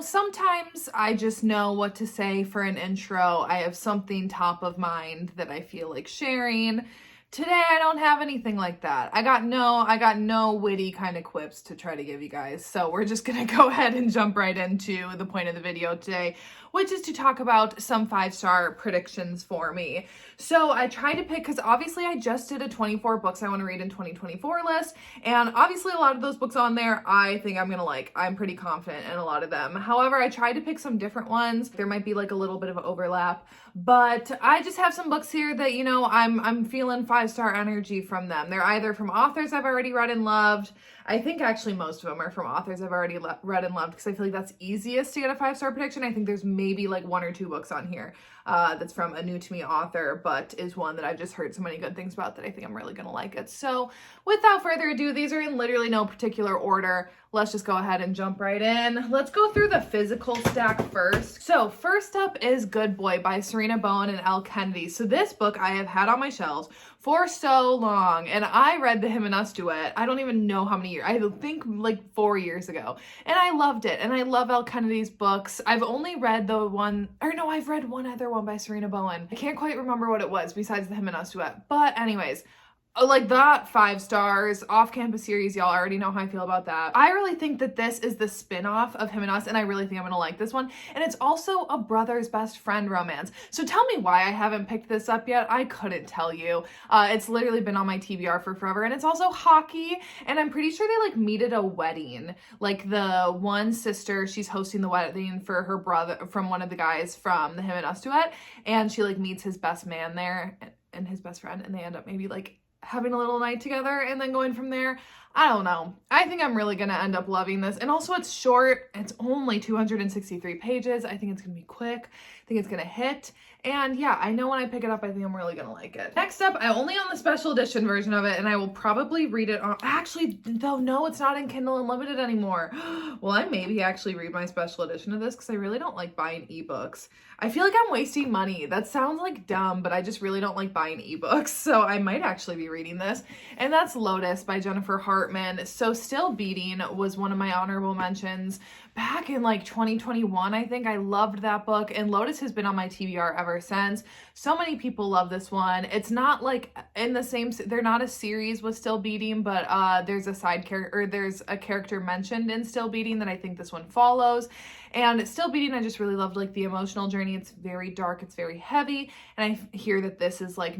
sometimes I just know what to say for an intro. I have something top of mind that I feel like sharing. Today I don't have anything like that. I got no witty kind of quips to try to give you guys. So we're just gonna go ahead and jump right into the point of the video today, which is to talk about some 5-star predictions for me. So I tried to pick, because obviously I just did a 24 books I want to read in 2024 list, and obviously a lot of those books on there I think I'm gonna like. I'm pretty confident in a lot of them. However, I tried to pick some different ones. There might be like a little bit of overlap, but I just have some books here that, you know, I'm feeling 5-star energy from them. They're either from authors I've already read and loved. I think actually most of them are from authors I've already read and loved, because I feel like that's easiest to get a 5-star prediction. I think there's maybe like 1 or 2 books on here that's from a new to me author, but is one that I've just heard so many good things about that I think I'm really gonna like it. So without further ado, these are in literally no particular order. Let's just go ahead and jump right in. Let's go through the physical stack first. So first up is Good Boy by Serena Bowen and Elle Kennedy. So this book I have had on my shelves for so long, and I read the Him and Us duet, I don't even know how many years, I think like 4 years ago, and I loved it, and I love Elle Kennedy's books. I've only read the one, or no, I've read one other one by Serena Bowen. I can't quite remember what it was besides the Him and Us duet, but anyways, like that, 5 stars, off-campus series, y'all already know how I feel about that. I really think that this is the spin-off of Him and Us, and I really think I'm gonna like this one. And it's also a brother's best friend romance. So tell me why I haven't picked this up yet. I couldn't tell you. It's literally been on my TBR for forever, and it's also hockey, and I'm pretty sure they like meet at a wedding. Like the one sister, she's hosting the wedding for her brother, from one of the guys from the Him and Us duet, and she like meets his best man there and his best friend, and they end up maybe like having a little night together and then going from there. I don't know. I think I'm really gonna end up loving this. And also it's short. It's only 263 pages. I think it's gonna be quick. I think it's gonna hit. And yeah, I know when I pick it up, I think I'm really gonna like it. Next up, I only own the special edition version of it, and I will probably read it on, actually, though, no, it's not in Kindle Unlimited anymore. Well, I maybe actually read my special edition of this, because I really don't like buying ebooks. I feel like I'm wasting money. That sounds like dumb, but I just really don't like buying ebooks, so I might actually be reading this. And that's Lotus by Jennifer Hartman. So Still Beating was one of my honorable mentions back in like 2021, I think. I loved that book, and Lotus has been on my TBR ever since. So many people love this one. It's not like in the same, they're not a series with Still Beating, but there's a side character, or there's a character mentioned in Still Beating that I think this one follows. And Still Beating, I just really loved like the emotional journey. It's very dark, it's very heavy, and I hear that this is like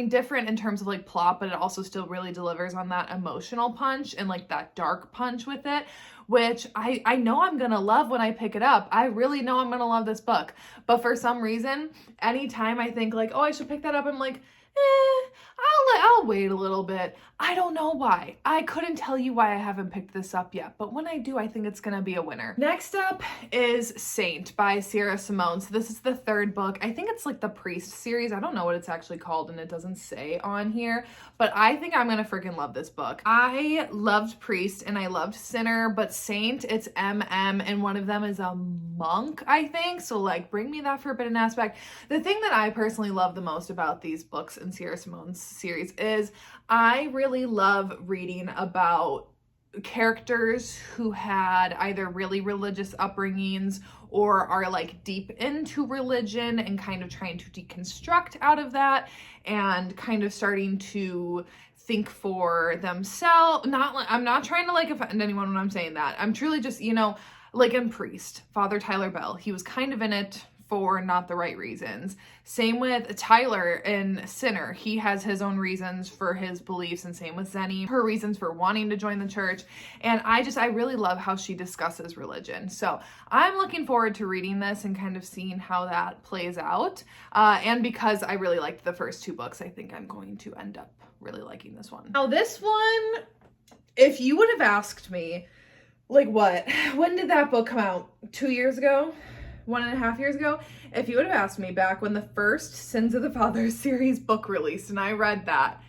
different in terms of like plot, but it also still really delivers on that emotional punch and like that dark punch with it, which I know I'm gonna love when I pick it up. I really know I'm gonna love this book, but for some reason, anytime I think like, oh, I should pick that up, I'm like, I'll wait a little bit. I don't know why. I couldn't tell you why I haven't picked this up yet, but when I do, I think it's gonna be a winner. Next up is Saint by Sierra Simone. So this is the 3rd book. I think it's like the Priest series. I don't know what it's actually called, and it doesn't say on here, but I think I'm gonna freaking love this book. I loved Priest and I loved Sinner, but Saint, it's MM, and one of them is a monk, I think. So like, bring me that forbidden aspect. The thing that I personally love the most about these books in Sierra Simone's series is I really love reading about characters who had either really religious upbringings or are like deep into religion and kind of trying to deconstruct out of that and kind of starting to think for themselves. I'm not trying to like offend anyone when I'm saying that. I'm truly just, you know, like in Priest, Father Tyler Bell, he was kind of in it for not the right reasons. Same with Tyler in Sinner. He has his own reasons for his beliefs, and same with Zenny, her reasons for wanting to join the church. And I really love how she discusses religion. So I'm looking forward to reading this and kind of seeing how that plays out. And because I really liked the first 2 books, I think I'm going to end up really liking this one. Now this one, if you would have asked me, like when did that book come out? 2 years ago? 1.5 years ago? If you would have asked me back when the first Sins of the Father series book released and I read that,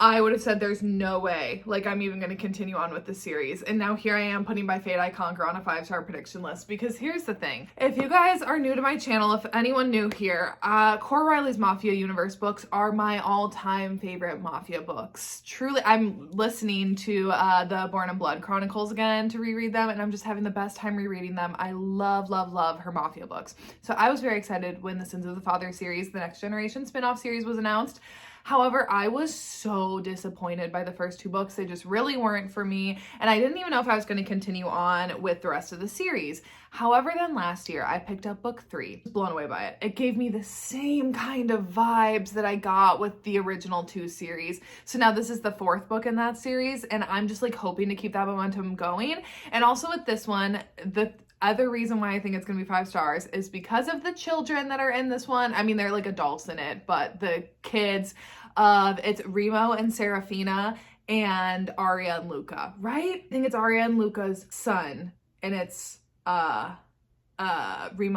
I would have said there's no way, like, I'm even going to continue on with the series. And now here I am putting By Fate I Conquer on a 5-star prediction list, because here's the thing. If you guys are new to my channel, if anyone new here, Cora Riley's Mafia Universe books are my all-time favorite Mafia books. Truly, I'm listening to the Born in Blood Chronicles again to reread them, and I'm just having the best time rereading them. I love, love, love her Mafia books. So I was very excited when the Sins of the Father series, the Next Generation spin-off series, was announced. However, I was so disappointed by the first 2 books. They just really weren't for me, and I didn't even know if I was going to continue on with the rest of the series. However, then last year, I picked up book 3. I was blown away by it. It gave me the same kind of vibes that I got with the original 2 series. So now this is the 4th book in that series, and I'm just like hoping to keep that momentum going. And also with this one, the other reason why I think it's going to be 5 stars is because of the children that are in this one. I mean, they're like adults in it, but the kids it's Remo and Serafina and Arya and Luca, right? I think it's Arya and Luca's son, and it's Remo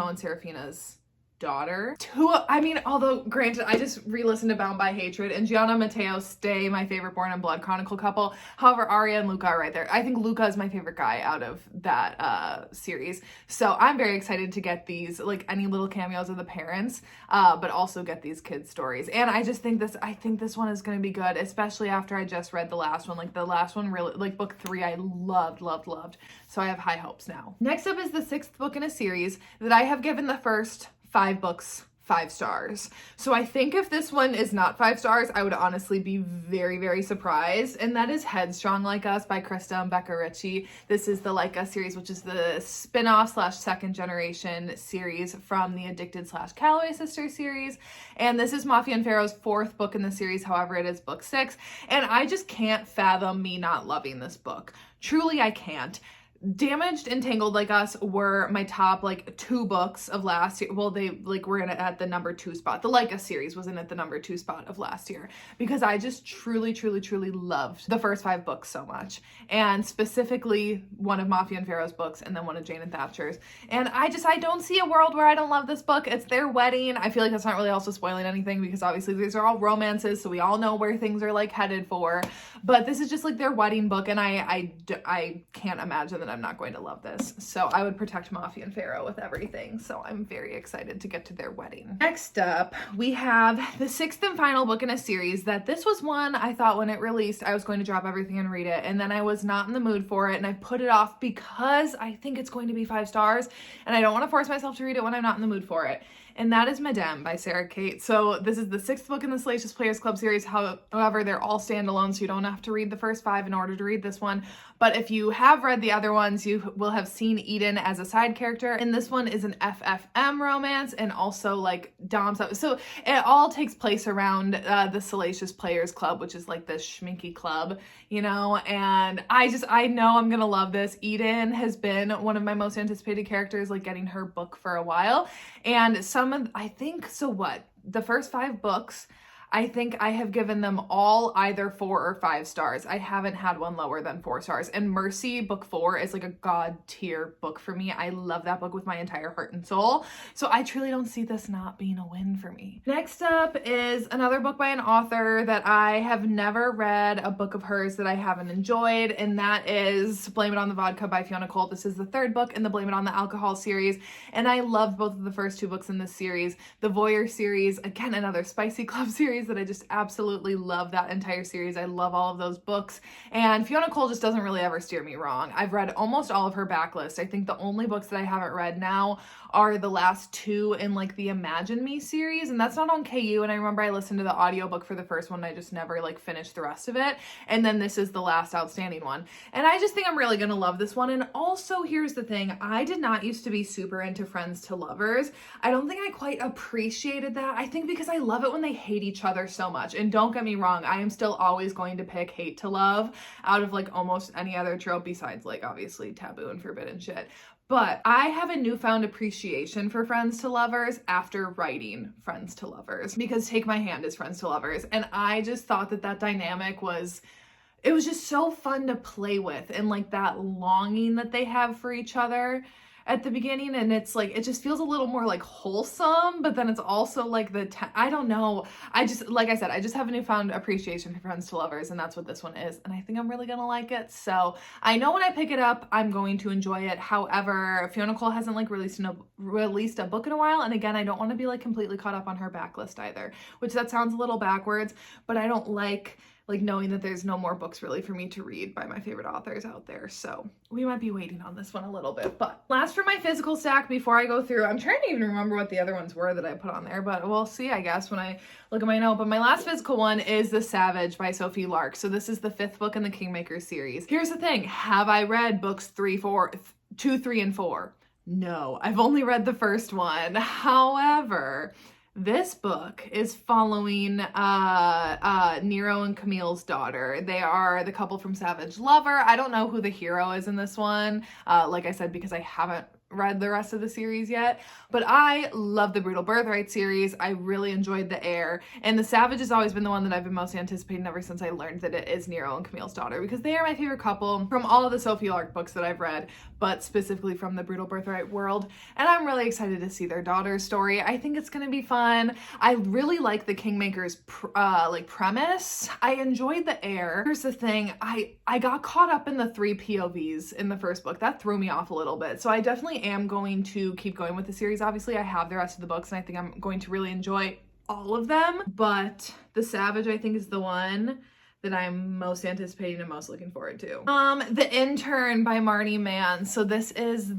and Serafina's daughter. I mean, although granted, I just re-listened to Bound by Hatred, and Gianna and Matteo stay my favorite Born in Blood Chronicle couple. However, Arya and Luca are right there. I think Luca is my favorite guy out of that series. So I'm very excited to get these, like, any little cameos of the parents, but also get these kids' stories. And I just think I think this one is going to be good, especially after I just read the last one. Like, the last one really, like, book 3, I loved, loved, loved. So I have high hopes now. Next up is the 6th book in a series that I have given the first 5 books 5 stars. So I think if this one is not 5 stars, I would honestly be very, very surprised. And that is Headstrong Like Us by Krista and Becca Ritchie. This is the Like Us series, which is the spin-off / second generation series from the Addicted / Calloway Sisters series. And this is Mafia and Pharaoh's 4th book in the series. However, it is book 6. And I just can't fathom me not loving this book. Truly, I can't. Damaged and Tangled Like Us were my top, like, 2 books of last year. Well, they, like, were at the number 2 spot. The Like Us series was in at the number 2 spot of last year, because I just truly, truly, truly loved the first 5 books so much. And specifically one of Mafia and Pharaoh's books, and then one of Jane and Thatcher's. And I don't see a world where I don't love this book. It's their wedding. I feel like that's not really also spoiling anything, because obviously these are all romances, so we all know where things are, like, headed for. But this is just, like, their wedding book, and I can't imagine that I'm not going to love this. So I would protect Mafia and Pharaoh with everything. So I'm very excited to get to their wedding. Next up, we have the 6th and final book in a series that this was one I thought when it released I was going to drop everything and read it, and then I was not in the mood for it, and I put it off because I think it's going to be 5 stars, and I don't want to force myself to read it when I'm not in the mood for it. And that is Madm by Sarah Kate. So this is the 6th book in the Salacious Players Club series. However, they're all standalone, so you don't have to read the first 5 in order to read this one. But if you have read the other ones, you will have seen Eden as a side character. And this one is an FFM romance, and also, like, Dom stuff. So it all takes place around the Salacious Players Club, which is like this schminky club, you know? And I know I'm gonna love this. Eden has been one of my most anticipated characters, like, getting her book for a while. And the first 5 books, I think I have given them all either 4 or 5 stars. I haven't had one lower than 4 stars. And Mercy, book 4, is like a god tier book for me. I love that book with my entire heart and soul. So I truly don't see this not being a win for me. Next up is another book by an author that I have never read a book of hers that I haven't enjoyed, and that is Blame It on the Vodka by Fiona Cole. This is the 3rd book in the Blame It on the Alcohol series, and I loved both of the first 2 books in this series. The Voyeur series, again, another spicy club series that I just absolutely love. That entire series, I love all of those books, and Fiona Cole just doesn't really ever steer me wrong. I've read almost all of her backlist. I think the only books that I haven't read now are the last 2 in, like, the Imagine Me series, and that's not on KU. And I remember I listened to the audiobook for the first one, and I just never, like, finished the rest of it. And then this is the last outstanding one, and I just think I'm really gonna love this one. And also, here's the thing, I did not used to be super into Friends to Lovers. I don't think I quite appreciated that. I think because I love it when they hate each other so much. And don't get me wrong, I am still always going to pick hate to love out of, like, almost any other trope besides, like, obviously taboo and forbidden shit. But I have a newfound appreciation for Friends to Lovers after writing Friends to Lovers, because Take My Hand is Friends to Lovers. And I just thought that dynamic was just so fun to play with, and, like, that longing that they have for each other. at the beginning, and it's like, it just feels a little more like wholesome, but then it's also like I don't know. I just, like I said, I just have a newfound appreciation for Friends to Lovers, and that's what this one is. And I think I'm really gonna like it. So I know when I pick it up, I'm going to enjoy it. However, Fiona Cole hasn't like released a book in a while. And again, I don't want to be like completely caught up on her backlist either, which that sounds a little backwards, but I don't like knowing that there's no more books really for me to read by my favorite authors out there. So we might be waiting on this one a little bit. But last for my physical stack before I go through, I'm trying to even remember what the other ones were that I put on there, but we'll see, I guess, when I look at my note. But my last physical one is The Savage by Sophie Lark. So this is the 5th book in the Kingmaker series. Here's the thing. Have I read books 2, 3, and 4? No, I've only read the first one. However, this book is following Nero and Camille's daughter. They are the couple from Savage Lover. I don't know who the hero is in this one, like I said, because I haven't read the rest of the series yet, but I love the Brutal Birthright series. I really enjoyed The Heir, and The Savage has always been the one that I've been most anticipating ever since I learned that it is Nero and Camille's daughter, because they are my favorite couple from all of the Sophie Lark books that I've read, but specifically from the Brutal Birthright world, and I'm really excited to see their daughter's story. I think it's gonna be fun. I really like the Kingmaker's premise. I enjoyed The Heir. Here's the thing, I got caught up in the 3 POVs in the first book. That threw me off a little bit, so I definitely am going to keep going with the series. Obviously, I have the rest of the books, and I think I'm going to really enjoy all of them, but The Savage, I think, is the one that I'm most anticipating and most looking forward to. The Intern by Madm. So this is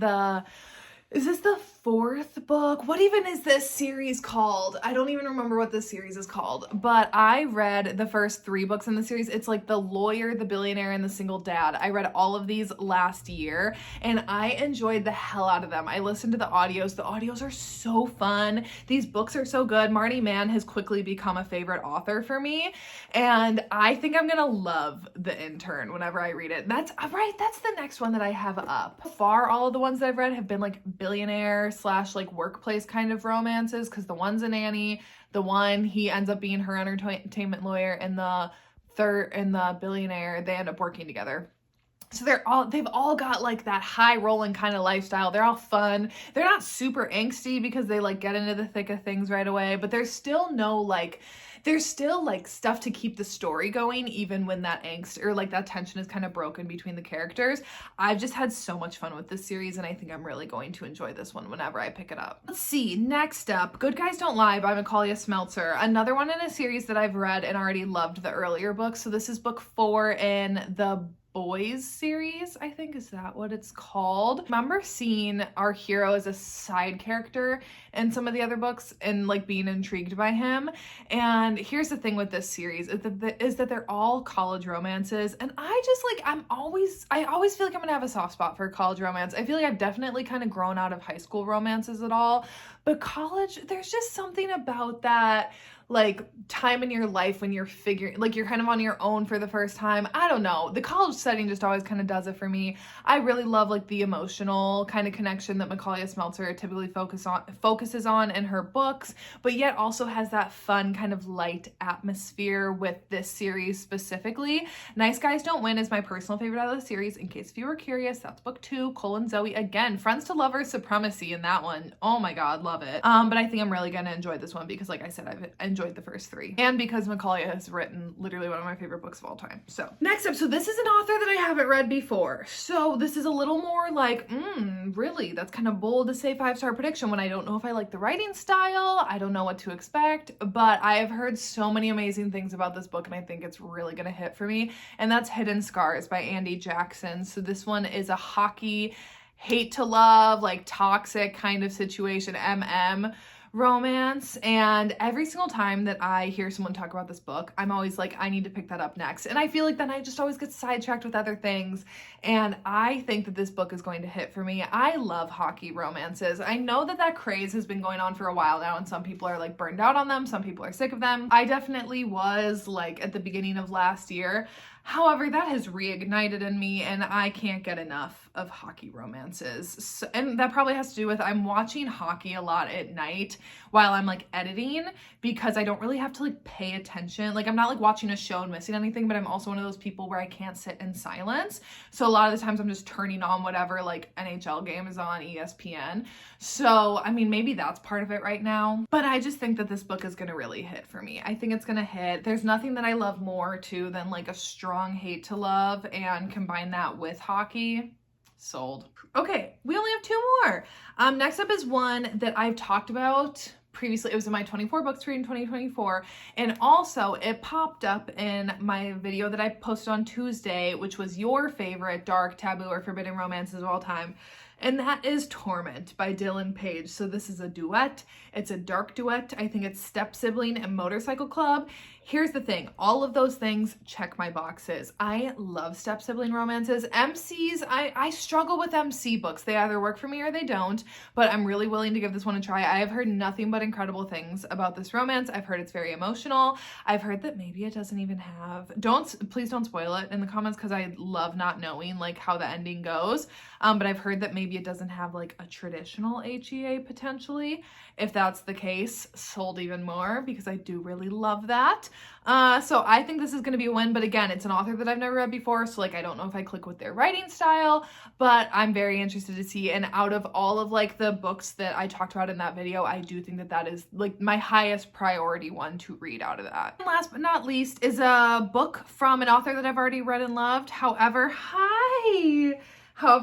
is this the 4th book? What even is this series called? I don't even remember what this series is called, but I read the first 3 books in the series. It's like The Lawyer, The Billionaire, and The Single Dad. I read all of these last year, and I enjoyed the hell out of them. I listened to the audios. The audios are so fun. These books are so good. Marnie Mann has quickly become a favorite author for me, and I think I'm gonna love The Intern whenever I read it. That's right, that's the next one that I have up. So far, all of the ones that I've read have been like billionaire / like workplace kind of romances, because the one's a nanny, the one he ends up being her entertainment lawyer, and the billionaire, they end up working together. So they've all got like that high rolling kind of lifestyle. They're all fun. They're not super angsty because they like get into the thick of things right away, but there's still stuff to keep the story going, even when that angst or like that tension is kind of broken between the characters. I've just had so much fun with this series, and I think I'm really going to enjoy this one whenever I pick it up. Let's see, next up, Good Guys Don't Lie by Michaelia Smeltzer. Another one in a series that I've read and already loved the earlier books. So this is book 4 in the Boys series, I think, is that what it's called? I remember seeing our hero as a side character in some of the other books and like being intrigued by him. And here's the thing with this series is that they're all college romances, and I always feel like I'm gonna have a soft spot for college romance. I feel like I've definitely kind of grown out of high school romances at all, but college, there's just something about that like time in your life when you're figuring, like you're kind of on your own for the first time. I don't know. The college setting just always kind of does it for me. I really love like the emotional kind of connection that Michaelia Smeltzer typically focuses on in her books, but yet also has that fun kind of light atmosphere with this series specifically. Nice Guys Don't Win is my personal favorite out of the series. In case if you were curious, that's book 2, Cole and Zoe. Again, Friends to Lovers supremacy in that one. Oh my God, love it. But I think I'm really gonna enjoy this one because like I said, I've enjoyed the first 3, and because Michaelia has written literally one of my favorite books of all time. So next up, so this is an author that I haven't read before, so this is a little more like really, that's kind of bold to say 5-star prediction when I don't know if I like the writing style. I don't know what to expect, but I have heard so many amazing things about this book, and I think it's really gonna hit for me, and that's Hidden Scars by Andy Jackson. So this one is a hockey hate to love, like toxic kind of situation, romance, and every single time that I hear someone talk about this book, I'm always like, I need to pick that up next, and I feel like then I just always get sidetracked with other things, and I think that this book is going to hit for me. I love hockey romances. I know that craze has been going on for a while now, and some people are like burned out on them, some people are sick of them. I definitely was like at the beginning of last year. However, that has reignited in me, and I can't get enough of hockey romances. So, and that probably has to do with I'm watching hockey a lot at night while I'm like editing, because I don't really have to like pay attention. Like, I'm not like watching a show and missing anything, but I'm also one of those people where I can't sit in silence. So a lot of the times I'm just turning on whatever like NHL game is on ESPN. So, I mean, maybe that's part of it right now, but I just think that this book is going to really hit for me. I think it's going to hit. There's nothing that I love more too than like a strong hate to love, and combine that with hockey. Sold. Okay, we only have two more. Next up is one that I've talked about previously. It was in my 24 books to read in 2024, and also it popped up in my video that I posted on Tuesday, which was your favorite dark, taboo, or forbidden romances of all time, and that is Torment by Dylan Page. So this is a duet. It's a dark duet. I think it's Step Sibling and Motorcycle Club. Here's the thing. All of those things check my boxes. I love step sibling romances. MCs, I struggle with MC books. They either work for me or they don't, but I'm really willing to give this one a try. I have heard nothing but incredible things about this romance. I've heard it's very emotional. I've heard that maybe it doesn't even have, please don't spoil it in the comments, because I love not knowing like how the ending goes. But I've heard that maybe it doesn't have like a traditional HEA potentially. If that's the case, sold even more, because I do really love that. So I think this is going to be a win, but again, it's an author that I've never read before, so like I don't know if I click with their writing style, but I'm very interested to see. And out of all of like the books that I talked about in that video, I do think that that is like my highest priority one to read out of that. And last but not least is a book from an author that I've already read and loved. However,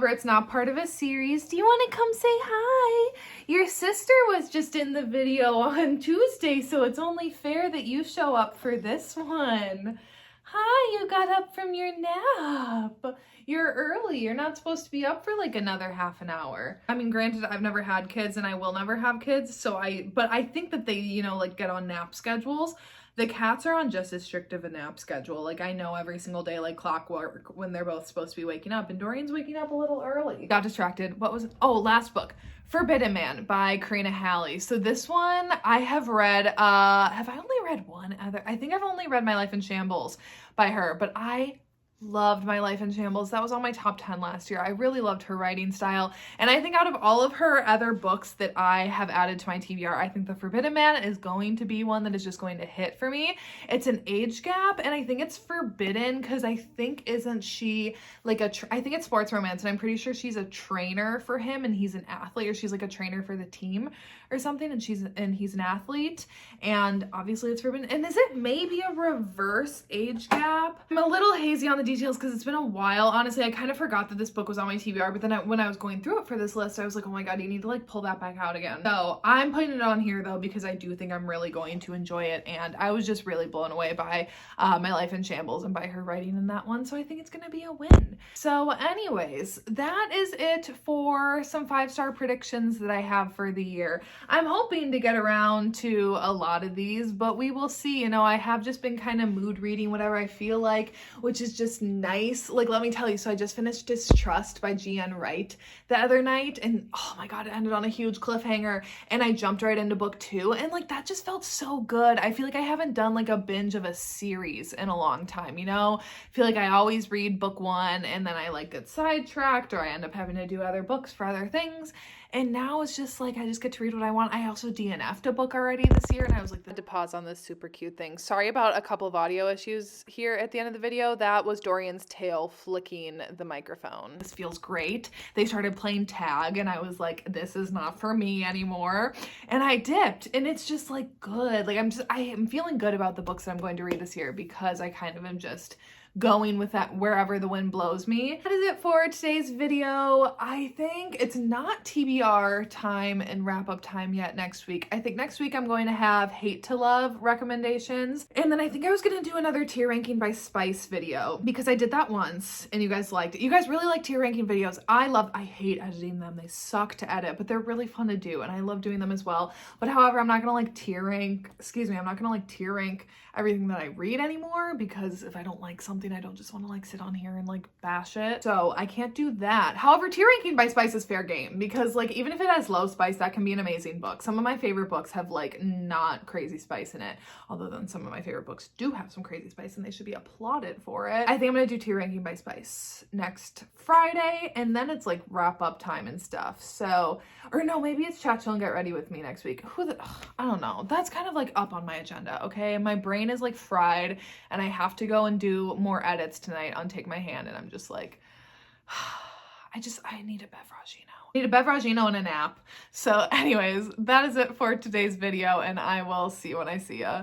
it's not part of a series. Do you want to come say hi? Your sister was just in the video on Tuesday, so it's only fair that you show up for this one. Hi, you got up from your nap. You're early. You're not supposed to be up for like another half an hour. I mean, granted, I've never had kids and I will never have kids, but I think that they, you know, like get on nap schedules. The cats are on just as strict of a nap schedule. Like, I know every single day, like clockwork, when they're both supposed to be waking up, and Dorian's waking up a little early. Got distracted. What was it? Oh, last book. Forbidden Man by Karina Halley. So this one I have read, have I only read one other? I think I've only read My Life in Shambles by her, but I loved My Life in Shambles. That was on my top 10 last year. I really loved her writing style. And I think out of all of her other books that I have added to my TBR, I think The Forbidden Man is going to be one that is just going to hit for me. It's an age gap, and I think it's forbidden because I think, isn't she like I think it's sports romance, and I'm pretty sure she's a trainer for him and he's an athlete, or she's like a trainer for the team or something, and he's an athlete, and obviously it's forbidden. And is it maybe a reverse age gap? I'm a little hazy on the details because it's been a while. Honestly, I kind of forgot that this book was on my TBR, but then when I was going through it for this list, I was like, oh my god, you need to like pull that back out again. So I'm putting it on here though, because I do think I'm really going to enjoy it, and I was just really blown away by My Life in Shambles and by her writing in that one, so I think it's gonna be a win. So anyways, that is it for some 5-star predictions that I have for the year. I'm hoping to get around to a lot of these, but we will see. You know, I have just been kind of mood reading whatever I feel like, which is just nice. Like, let me tell you, so I just finished Distrust by G.N. Wright the other night, and oh my god, it ended on a huge cliffhanger, and I jumped right into book 2, and like that just felt so good. I feel like I haven't done like a binge of a series in a long time, you know? I feel like I always read book 1 and then I like get sidetracked, or I end up having to do other books for other things. And now it's just like, I just get to read what I want. I also DNF'd a book already this year, and I was like, I had to pause on this super cute thing. Sorry about a couple of audio issues here at the end of the video. That was Dorian's tail flicking the microphone. This feels great. They started playing tag, and I was like, this is not for me anymore. And I dipped, and it's just like good. Like I am feeling good about the books that I'm going to read this year, because I kind of am just going with that wherever the wind blows me. That is it for today's video. I think it's not TBR time and wrap up time yet next week. I think next week I'm going to have hate to love recommendations. And then I think I was going to do another tier ranking by spice video, because I did that once and you guys liked it. You guys really like tier ranking videos. I hate editing them. They suck to edit, but they're really fun to do, and I love doing them as well. But however, I'm not going to like tier rank everything that I read anymore, because if I don't like something, something. I don't just want to like sit on here and like bash it. So I can't do that. However, tier ranking by spice is fair game because like even if it has low spice, that can be an amazing book. Some of my favorite books have like not crazy spice in it, although then some of my favorite books do have some crazy spice and they should be applauded for it. I think I'm gonna do tier ranking by spice next Friday, and then it's like wrap up time and stuff. So, or no, maybe it's chat, chill, and get ready with me next week. I don't know. That's kind of like up on my agenda, okay? My brain is like fried and I have to go and do more edits tonight on Take My Hand, and I'm just like, I need a beveragino. I need a beveragino and a nap. So anyways, that is it for today's video, and I will see you when I see ya.